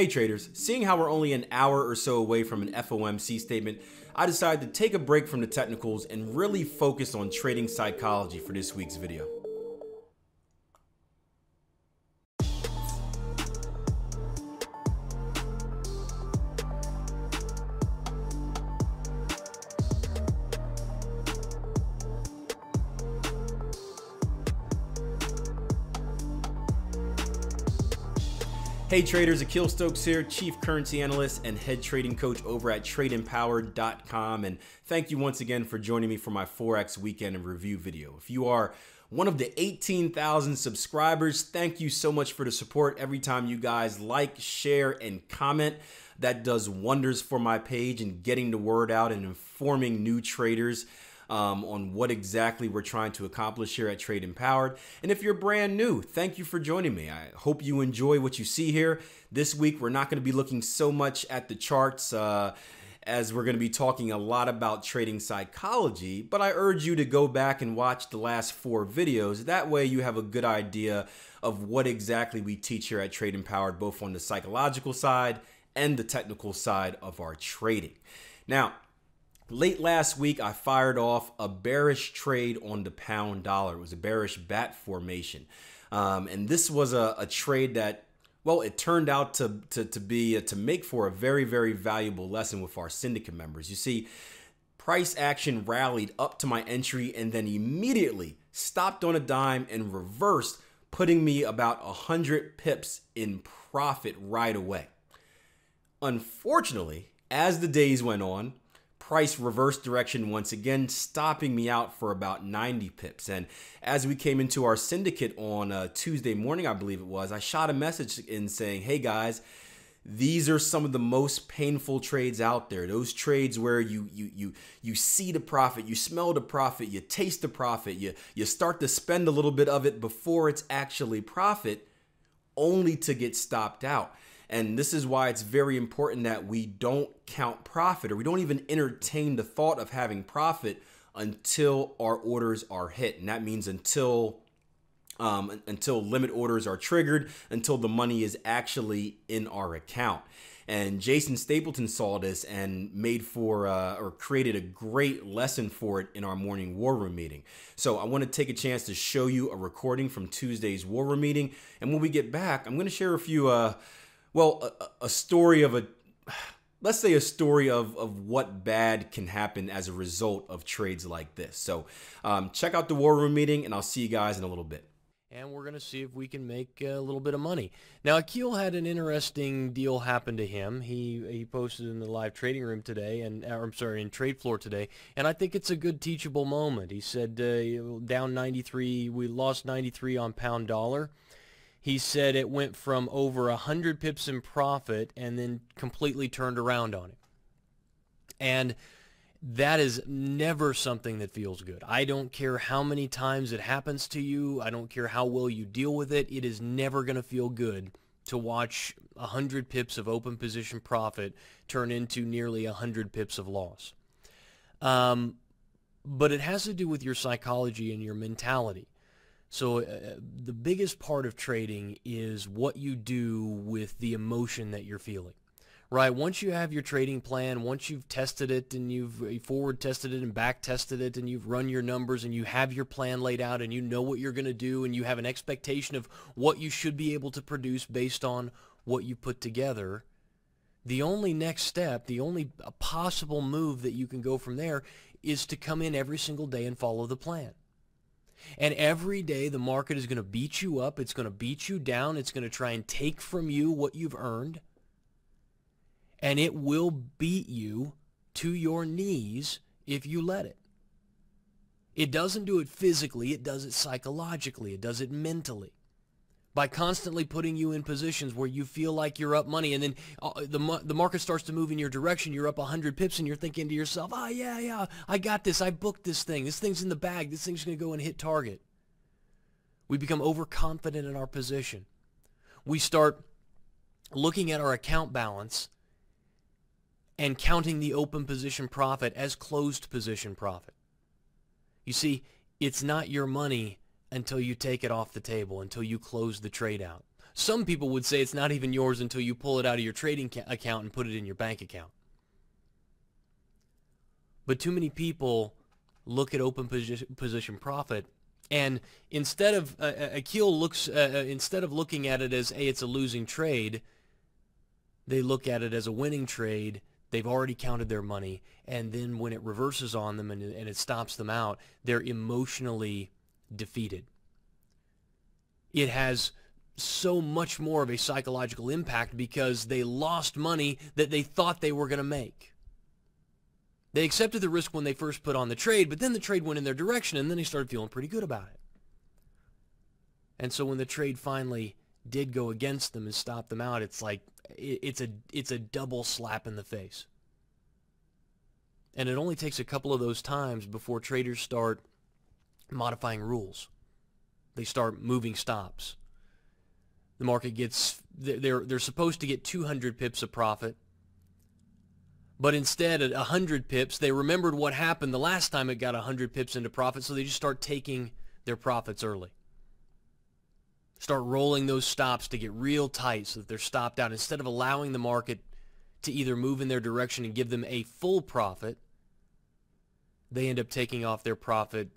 Hey traders, seeing how we're only an hour or so away from an FOMC statement, I decided to take a break from the technicals and really focus on trading psychology for this week's video. Hey traders, Akil Stokes here, Chief Currency Analyst and Head Trading Coach over at TradeEmpowered.com, and thank you once again for joining me for my Forex Weekend in Review video. If you are one of the 18,000 subscribers, thank you so much for the support. Every time you guys like, share, and comment, that does wonders for my page and getting the word out and informing new traders on what exactly we're trying to accomplish here at Trade Empowered. And if you're brand new, thank you for joining me. I hope you enjoy what you see here. This week, we're not going to be looking so much at the charts as we're going to be talking a lot about trading psychology, but I urge you to go back and watch the last 4 videos. That way you have a good idea of what exactly we teach here at Trade Empowered, both on the psychological side and the technical side of our trading. Now, late last week, I fired off a bearish trade on the pound dollar. It was a bearish bat formation. And this was a trade that, well, it turned out to make for a very, very valuable lesson with our syndicate members. You see, price action rallied up to my entry and then immediately stopped on a dime and reversed, putting me about 100 pips in profit right away. Unfortunately, as the days went on, price reversed direction once again, stopping me out for about 90 pips. And as we came into our syndicate on Tuesday morning, I believe it was, I shot a message in saying, hey guys, these are some of the most painful trades out there. Those trades where you see the profit, you smell the profit, you taste the profit, you start to spend a little bit of it before it's actually profit, only to get stopped out. And this is why it's very important that we don't count profit, or we don't even entertain the thought of having profit until our orders are hit. And that means until limit orders are triggered, until the money is actually in our account. And Jason Stapleton saw this and made for or created a great lesson for it in our morning war room meeting. So I want to take a chance to show you a recording from Tuesday's war room meeting. And when we get back, I'm going to share a few a story of let's say a story of what bad can happen as a result of trades like this. So check out the war room meeting and I'll see you guys in a little bit. And we're going to see if we can make a little bit of money. Now, Akil had an interesting deal happen to him. He posted in the live trading room today, in Trade Floor today, and I think it's a good teachable moment. He said down 93, we lost 93 on pound dollar. He said it went from over 100 pips in profit and then completely turned around on him. And that is never something that feels good. I don't care how many times it happens to you. I don't care how well you deal with it. It is never going to feel good to watch 100 pips of open position profit turn into nearly 100 pips of loss. But it has to do with your psychology and your mentality. So the biggest part of trading is what you do with the emotion that you're feeling, right? Once you have your trading plan, once you've tested it and you've forward tested it and back tested it and you've run your numbers and you have your plan laid out and you know what you're going to do and you have an expectation of what you should be able to produce based on what you put together, the only next step, the only possible move that you can go from there is to come in every single day and follow the plan. And every day the market is going to beat you up. It's going to beat you down. It's going to try and take from you what you've earned. And it will beat you to your knees if you let it. It doesn't do it physically. It does it psychologically. It does it mentally. By constantly putting you in positions where you feel like you're up money, and then the market starts to move in your direction, you're up 100 pips, and you're thinking to yourself, oh, yeah, I got this. I booked this thing. This thing's in the bag. This thing's going to go and hit target. We become overconfident in our position. We start looking at our account balance and counting the open position profit as closed position profit. You see, it's not your money until you take it off the table, until you close the trade out. Some people would say it's not even yours until you pull it out of your trading account and put it in your bank account. But too many people look at open position profit, and instead of Akil looks instead of looking at it as, hey, it's a losing trade, they look at it as a winning trade. They've already counted their money, and then when it reverses on them and it stops them out, they're emotionally defeated. It has so much more of a psychological impact because they lost money that they thought they were going to make. They accepted the risk when they first put on the trade, but then the trade went in their direction, and then they started feeling pretty good about it. And so when the trade finally did go against them and stop them out, it's like it's a double slap in the face. And it only takes a couple of those times before traders start modifying rules. They start moving stops. The market gets, they're supposed to get 200 pips of profit, but instead at 100 pips, they remembered what happened the last time it got 100 pips into profit, so they just start taking their profits early. Start rolling those stops to get real tight so that they're stopped out. Instead of allowing the market to either move in their direction and give them a full profit, they end up taking off their profit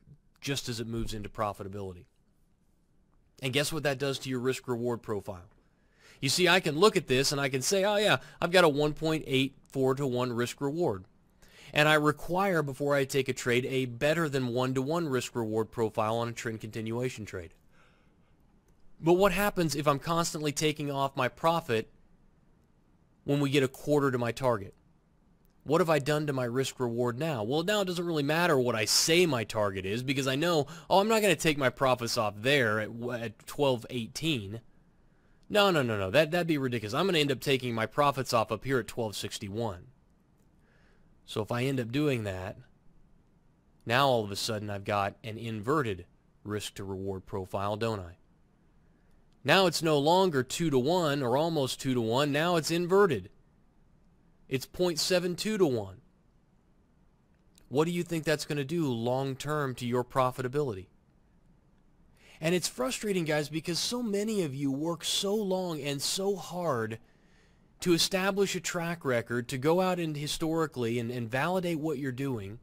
just as it moves into profitability. And guess what that does to your risk-reward profile? You see, I can look at this and I can say, oh yeah, I've got a 1.84 to 1 risk-reward. And I require, before I take a trade, a better than 1 to 1 risk-reward profile on a trend continuation trade. But what happens if I'm constantly taking off my profit when we get a quarter to my target? What have I done to my risk reward now? Well, now it doesn't really matter what I say my target is because I know, oh, I'm not going to take my profits off there at 12.18. No. That'd be ridiculous. I'm going to end up taking my profits off up here at 12.61. So if I end up doing that, now all of a sudden I've got an inverted risk to reward profile, don't I? Now it's no longer 2 to 1 or almost 2 to 1. Now it's inverted. It's 0.72 to 1. What do you think that's going to do long term to your profitability? And it's frustrating, guys, because so many of you work so long and so hard to establish a track record, to go out and historically and validate what you're doing,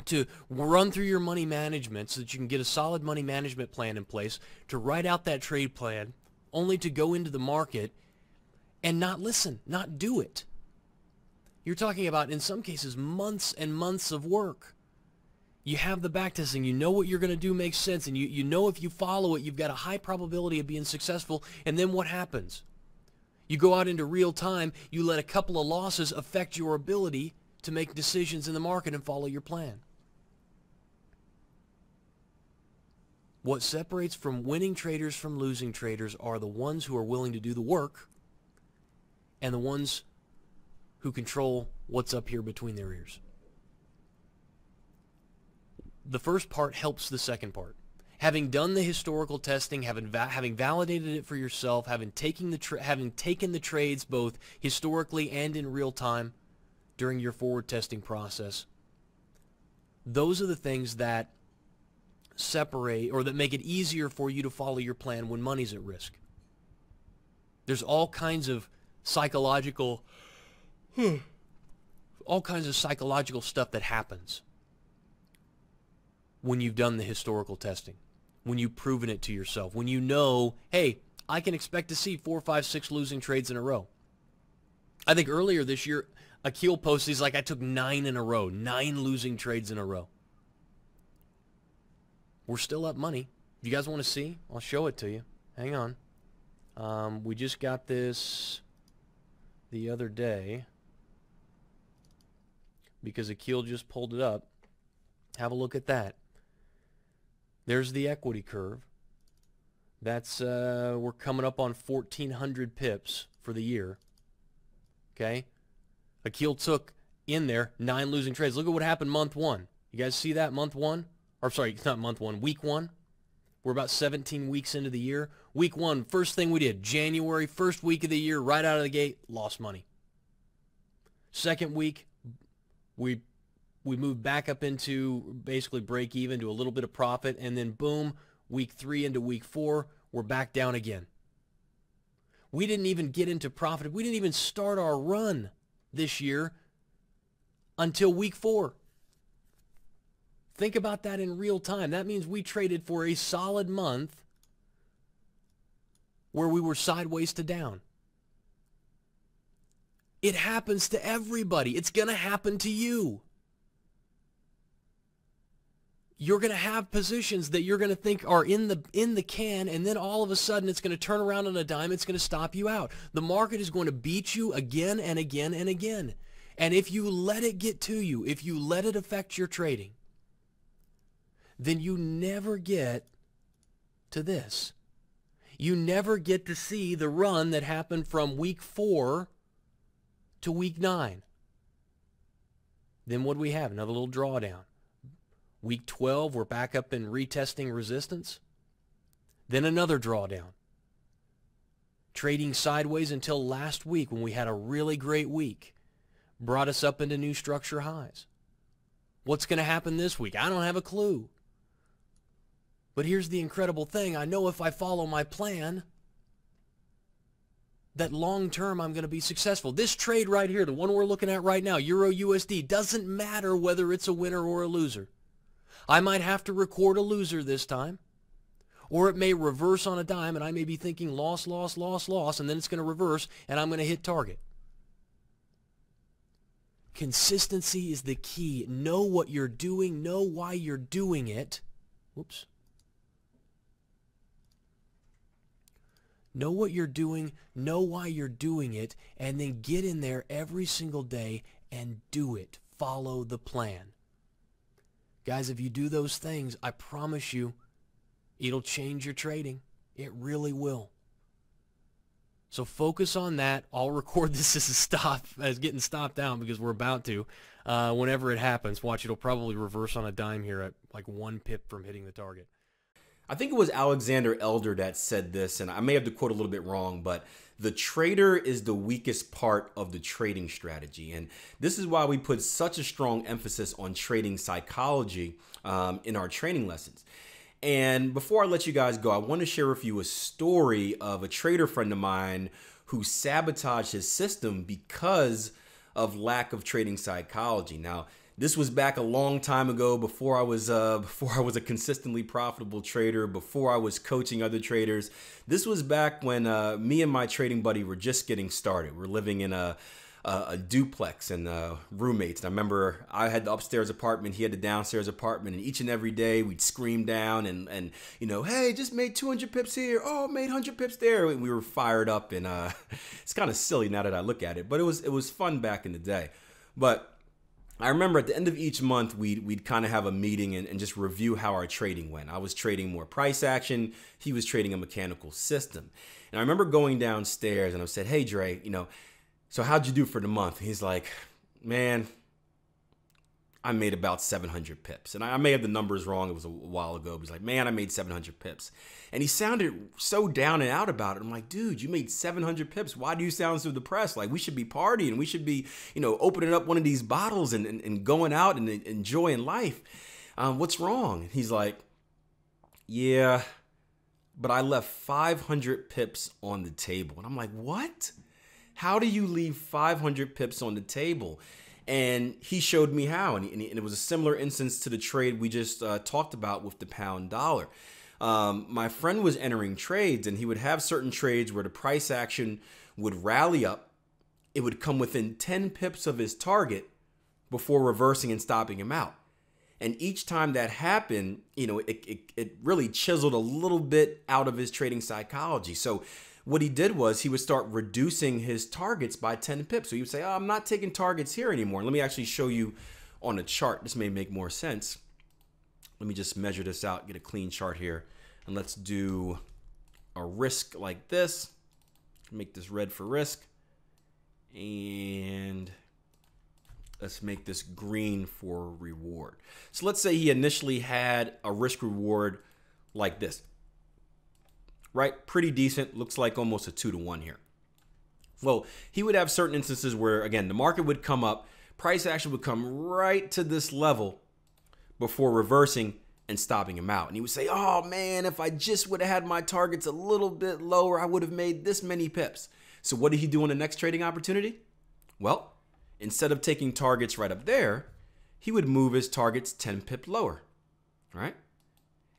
to run through your money management so that you can get a solid money management plan in place, to write out that trade plan, only to go into the market and not listen, not do it. You're talking about, in some cases, months and months of work. You have the backtesting, you know what you're going to do makes sense, and you know if you follow it, you've got a high probability of being successful, and then what happens? You go out into real time, you let a couple of losses affect your ability to make decisions in the market and follow your plan. What separates from winning traders from losing traders are the ones who are willing to do the work and the ones who control what's up here between their ears. The first part helps the second part. Having done the historical testing, having validated it for yourself, having taken the trades both historically and in real time during your forward testing process, those are the things that separate or that make it easier for you to follow your plan when money's at risk. There's all kinds of psychological stuff that happens when you've done the historical testing, when you've proven it to yourself, when you know, hey, I can expect to see 4, 5, 6 losing trades in a row. I think earlier this year, Akil posted, he's like, I took 9 in a row, 9 losing trades in a row. We're still up money. If you guys want to see, I'll show it to you. Hang on. We just got this the other day because Akil just pulled it up. Have a look at that. There's the equity curve. That's we're coming up on 1,400 pips for the year. Okay? Akil took in there 9 losing trades. Look at what happened month 1. You guys see that month 1? Or sorry, it's not month 1, week 1. We're about 17 weeks into the year. Week 1, first thing we did, January, first week of the year, right out of the gate, lost money. Second week, we moved back up into basically break even to a little bit of profit, and then boom, week 3 into week 4, we're back down again. We didn't even get into profit. We didn't even start our run this year until week 4. Think about that in real time. That means we traded for a solid month where we were sideways to down. It happens to everybody. It's going to happen to you. You're going to have positions that you're going to think are in the can, and then all of a sudden it's going to turn around on a dime. It's going to stop you out. The market is going to beat you again and again and again. And if you let it get to you, if you let it affect your trading, then you never get to this. You never get to see the run that happened from week 4 to week 9. Then what do we have? Another little drawdown. Week 12, we're back up and retesting resistance. Then another drawdown. Trading sideways until last week when we had a really great week. Brought us up into new structure highs. What's going to happen this week? I don't have a clue. But here's the incredible thing. I know if I follow my plan, that long term I'm going to be successful. This trade right here, the one we're looking at right now, Euro USD, doesn't matter whether it's a winner or a loser. I might have to record a loser this time, or it may reverse on a dime, and I may be thinking loss, loss, loss, loss, and then it's going to reverse, and I'm going to hit target. Consistency is the key. Know what you're doing. Know why you're doing it. Whoops. Know what you're doing, know why you're doing it, and then get in there every single day and do it. Follow the plan. Guys, if you do those things, I promise you, it'll change your trading. It really will. So focus on that. I'll record this as a stop, as getting stopped out because we're about to. Whenever it happens, watch, it'll probably reverse on a dime here at like 1 pip from hitting the target. I think it was Alexander Elder that said this, and I may have the quote a little bit wrong, but the trader is the weakest part of the trading strategy. And this is why we put such a strong emphasis on trading psychology in our training lessons. And before I let you guys go, I want to share with you a story of a trader friend of mine who sabotaged his system because of lack of trading psychology. Now, this was back a long time ago, before I was a consistently profitable trader, before I was coaching other traders. This was back when me and my trading buddy were just getting started. We're living in a duplex and roommates. And I remember I had the upstairs apartment, he had the downstairs apartment, and each and every day we'd scream down and you know, hey, just made 200 pips here. Oh, made 100 pips there. And we were fired up, and it's kind of silly now that I look at it, but it was fun back in the day. But I remember at the end of each month, we'd kind of have a meeting and just review how our trading went. I was trading more price action. He was trading a mechanical system. And I remember going downstairs and I said, hey, Dre, you know, so how'd you do for the month? And he's like, man, I made about 700 pips. And I may have the numbers wrong. It was a while ago. But he's like, man, I made 700 pips. And he sounded so down and out about it. I'm like, dude, you made 700 pips. Why do you sound so depressed? Like, we should be partying. We should be, you know, opening up one of these bottles and going out and enjoying life. What's wrong? And he's like, yeah, but I left 500 pips on the table. And I'm like, what? How do you leave 500 pips on the table? And he showed me how, and it was a similar instance to the trade we just talked about with the pound dollar. My friend was entering trades, and he would have certain trades where the price action would rally up. It would come within 10 pips of his target before reversing and stopping him out. And each time that happened, you know, it really chiseled a little bit out of his trading psychology. So what he did was he would start reducing his targets by 10 pips. So he would say, oh, I'm not taking targets here anymore. Let me actually show you on a chart. This may make more sense. Let me just measure this out, get a clean chart here. And let's do a risk like this. Make this red for risk. And let's make this green for reward. So let's say he initially had a risk reward like this. Right? Pretty decent. Looks like almost a 2-to-1 here. Well, he would have certain instances where, again, the market would come up, price action would come right to this level before reversing and stopping him out. And he would say, oh man, if I just would have had my targets a little bit lower, I would have made this many pips. So what did he do on the next trading opportunity? Well, instead of taking targets right up there, he would move his targets 10 pip lower, right?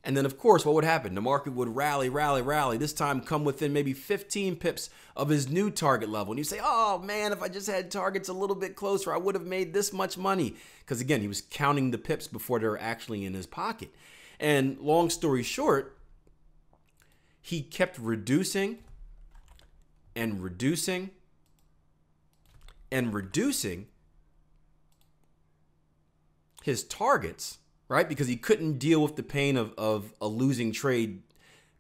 And then of course, what would happen? The market would rally, this time come within maybe 15 pips of his new target level. And you say, oh man, if I just had targets a little bit closer, I would have made this much money. Because again, he was counting the pips before they were actually in his pocket. And long story short, he kept reducing and reducing and reducing his targets, right? Because he couldn't deal with the pain of a losing trade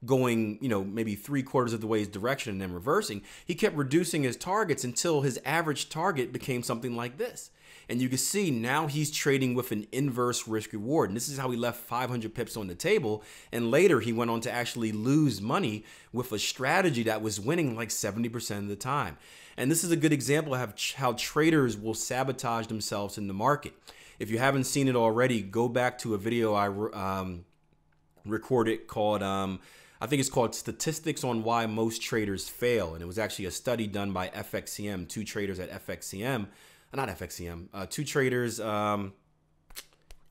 going, maybe 3/4 of the way his direction and then reversing. He kept reducing his targets until his average target became something like this. And you can see now he's trading with an inverse risk reward. And this is how he left 500 pips on the table. And later he went on to actually lose money with a strategy that was winning like 70% of the time. And this is a good example of how traders will sabotage themselves in the market. If you haven't seen it already, go back to a video I recorded called, I think it's called Statistics on Why Most Traders Fail. And it was actually a study done by FXCM, two traders at FXCM. Not FXCM, two traders at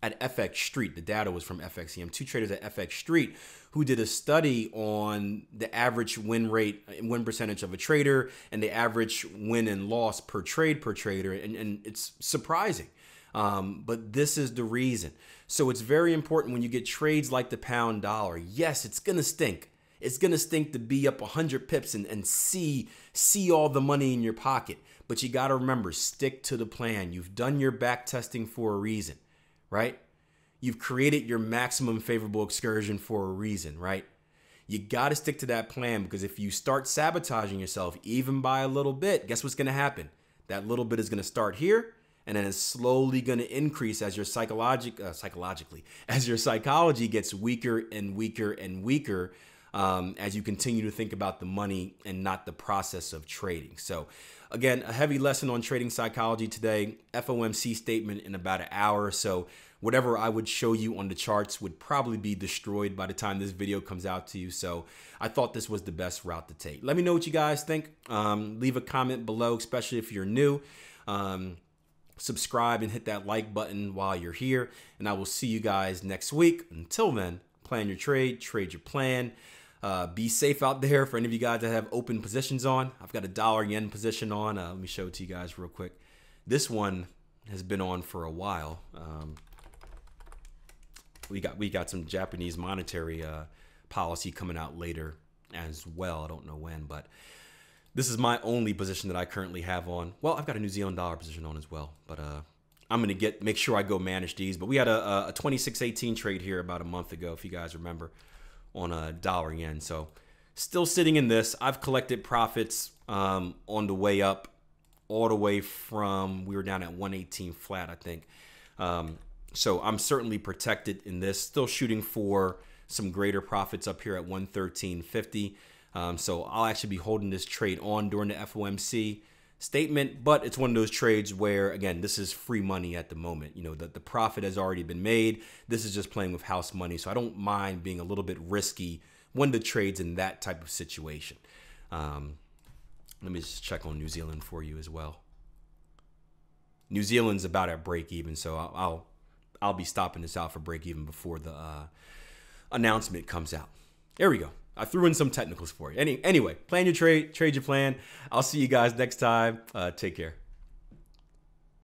FX Street. The data was from FXCM. Two traders at FX Street who did a study on the average win rate, win percentage of a trader, and the average win and loss per trader. And it's surprising. But this is the reason. So it's very important when you get trades like the pound dollar. Yes, it's going to stink. It's going to stink to be up 100 pips and see all the money in your pocket. But you got to remember, stick to the plan. You've done your back testing for a reason, right? You've created your maximum favorable excursion for a reason, right? You got to stick to that plan, because if you start sabotaging yourself even by a little bit, guess what's going to happen? That little bit is going to start here, and then it's slowly going to increase as your as your psychology gets weaker and weaker and weaker, as you continue to think about the money and not the process of trading. So again, a heavy lesson on trading psychology today. FOMC statement in about an hour. So whatever I would show you on the charts would probably be destroyed by the time this video comes out to you. So I thought this was the best route to take. Let me know what you guys think. Leave a comment below, especially if you're new. Subscribe and hit that like button while you're here. And I will see you guys next week. Until then, plan your trade your plan. Be safe out there. For any of you guys that have open positions on, I've got a $-yen position on. Let me show it to you guys real quick. This one has been on for a while. We got some Japanese monetary policy coming out later as well. I don't know when, but this is my only position that I currently have on. Well, I've got a New Zealand dollar position on as well, but I'm gonna make sure I go manage these. But we had a 26.18 trade here about a month ago, if you guys remember, on a $-yen. So still sitting in this. I've collected profits on the way up, all the way from, we were down at 118 flat, I think. So I'm certainly protected in this, still shooting for some greater profits up here at 113.50. So I'll actually be holding this trade on during the FOMC statement, but it's one of those trades where, again, this is free money at the moment. The profit has already been made. This is just playing with house money. So I don't mind being a little bit risky when the trade's in that type of situation. Let me just check on New Zealand for you as well. New Zealand's about at break even, so I'll be stopping this out for break even before the announcement comes out. There we go. I threw in some technicals for you. Anyway, plan your trade your plan. I'll see you guys next time. Take care.